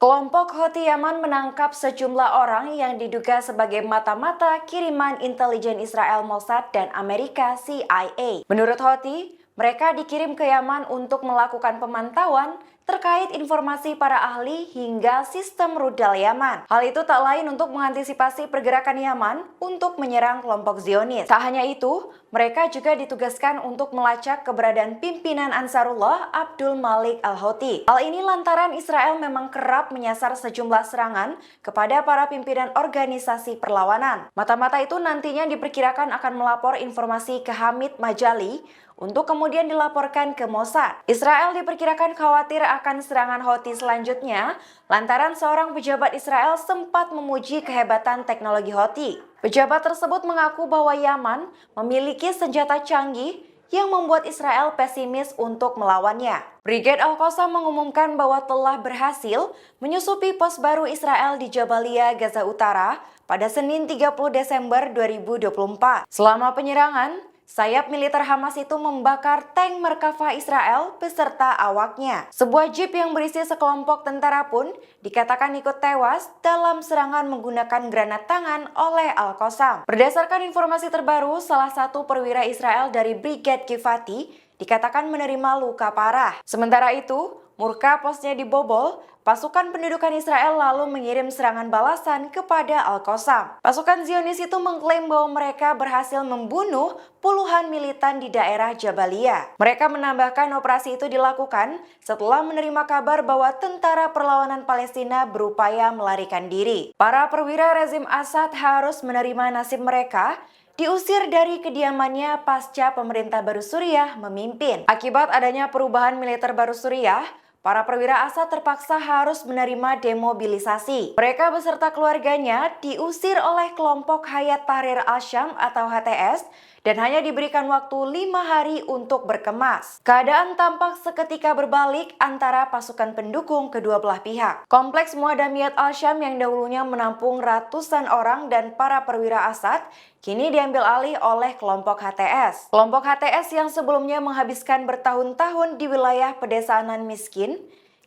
Kelompok Houthi Yaman menangkap sejumlah orang yang diduga sebagai mata-mata kiriman intelijen Israel Mossad dan Amerika CIA. Menurut Houthi, mereka dikirim ke Yaman untuk melakukan pemantauan terkait informasi para ahli hingga sistem rudal Yaman. Hal itu tak lain untuk mengantisipasi pergerakan Yaman untuk menyerang kelompok Zionis. Tak hanya itu, mereka juga ditugaskan untuk melacak keberadaan pimpinan Ansarullah Abdul Malik al-Houthi. Hal ini lantaran Israel memang kerap menyasar sejumlah serangan kepada para pimpinan organisasi perlawanan. Mata-mata itu nantinya diperkirakan akan melapor informasi ke Hamid Majali untuk kemudian dilaporkan ke Mossad. Israel diperkirakan khawatir akan serangan Houthi selanjutnya lantaran seorang pejabat Israel sempat memuji kehebatan teknologi Houthi. Pejabat tersebut mengaku bahwa Yaman memiliki senjata canggih yang membuat Israel pesimis untuk melawannya. Brigade Al-Qassam mengumumkan bahwa telah berhasil menyusupi pos baru Israel di Jabalia, Gaza Utara pada Senin 30 Desember 2024. Selama penyerangan, sayap militer Hamas itu membakar tank Merkava Israel beserta awaknya. Sebuah jeep yang berisi sekelompok tentara pun dikatakan ikut tewas dalam serangan menggunakan granat tangan oleh Al-Qassam. Berdasarkan informasi terbaru, salah satu perwira Israel dari Brigade Givati dikatakan menerima luka parah. Sementara itu, murka posnya dibobol, pasukan pendudukan Israel lalu mengirim serangan balasan kepada Al-Qassam. Pasukan Zionis itu mengklaim bahwa mereka berhasil membunuh puluhan militan di daerah Jabalia. Mereka menambahkan operasi itu dilakukan setelah menerima kabar bahwa tentara perlawanan Palestina berupaya melarikan diri. Para perwira rezim Assad harus menerima nasib mereka diusir dari kediamannya pasca pemerintah baru Suriah memimpin. Akibat adanya perubahan militer baru Suriah, para perwira Assad terpaksa harus menerima demobilisasi. Mereka beserta keluarganya diusir oleh kelompok Hayat Tahrir Al-Syam atau HTS dan hanya diberikan waktu 5 hari untuk berkemas. Keadaan tampak seketika berbalik antara pasukan pendukung kedua belah pihak. Kompleks Muadamiyat Al-Syam yang dahulunya menampung ratusan orang dan para perwira Assad kini diambil alih oleh kelompok HTS. Kelompok HTS yang sebelumnya menghabiskan bertahun-tahun di wilayah pedesaanan miskin,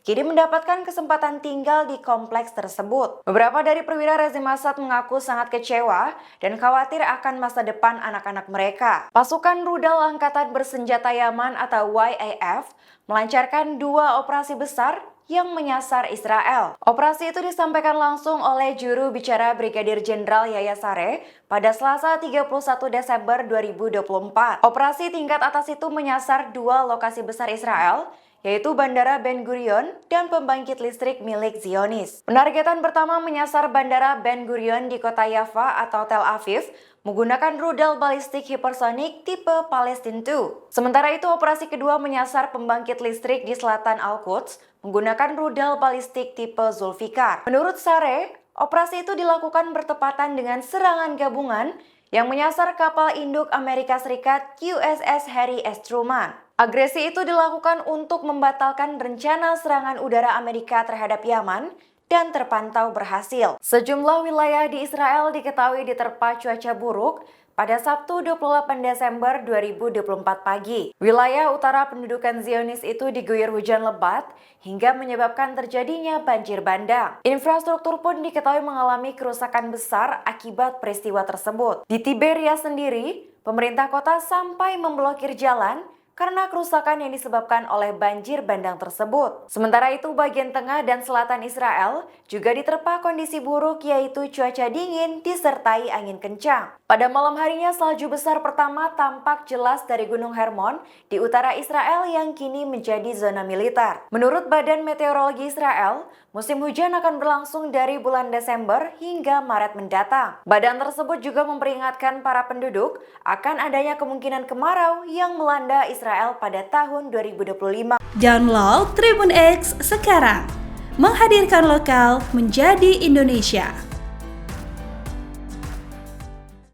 kini mendapatkan kesempatan tinggal di kompleks tersebut. Beberapa dari perwira rezim Assad mengaku sangat kecewa dan khawatir akan masa depan anak-anak mereka. Pasukan Rudal Angkatan Bersenjata Yaman atau YAF melancarkan 2 operasi besar yang menyasar Israel. Operasi itu disampaikan langsung oleh juru bicara Brigadir Jenderal Yahya Saree pada Selasa 31 Desember 2024. Operasi tingkat atas itu menyasar 2 lokasi besar Israel, yaitu Bandara Ben Gurion dan pembangkit listrik milik Zionis. Penargetan pertama menyasar Bandara Ben Gurion di kota Yafa atau Tel Aviv menggunakan rudal balistik hipersonik tipe Palestine II. Sementara itu, operasi kedua menyasar pembangkit listrik di selatan Al-Quds menggunakan rudal balistik tipe Zulfikar. Menurut Saree, operasi itu dilakukan bertepatan dengan serangan gabungan yang menyasar kapal induk Amerika Serikat USS Harry S. Truman. Agresi itu dilakukan untuk membatalkan rencana serangan udara Amerika terhadap Yaman dan terpantau berhasil. Sejumlah wilayah di Israel diketahui diterpa cuaca buruk pada Sabtu 28 Desember 2024 pagi. Wilayah utara pendudukan Zionis itu diguyur hujan lebat hingga menyebabkan terjadinya banjir bandang. Infrastruktur pun diketahui mengalami kerusakan besar akibat peristiwa tersebut. Di Tiberia sendiri, pemerintah kota sampai memblokir jalan karena kerusakan yang disebabkan oleh banjir bandang tersebut. Sementara itu, bagian tengah dan selatan Israel juga diterpa kondisi buruk, yaitu cuaca dingin disertai angin kencang. Pada malam harinya, salju besar pertama tampak jelas dari Gunung Hermon di utara Israel yang kini menjadi zona militer. Menurut Badan Meteorologi Israel, musim hujan akan berlangsung dari bulan Desember hingga Maret mendatang. Badan tersebut juga memperingatkan para penduduk akan adanya kemungkinan kemarau yang melanda Israel pada tahun 2025. Download Tribun X sekarang, menghadirkan lokal menjadi Indonesia.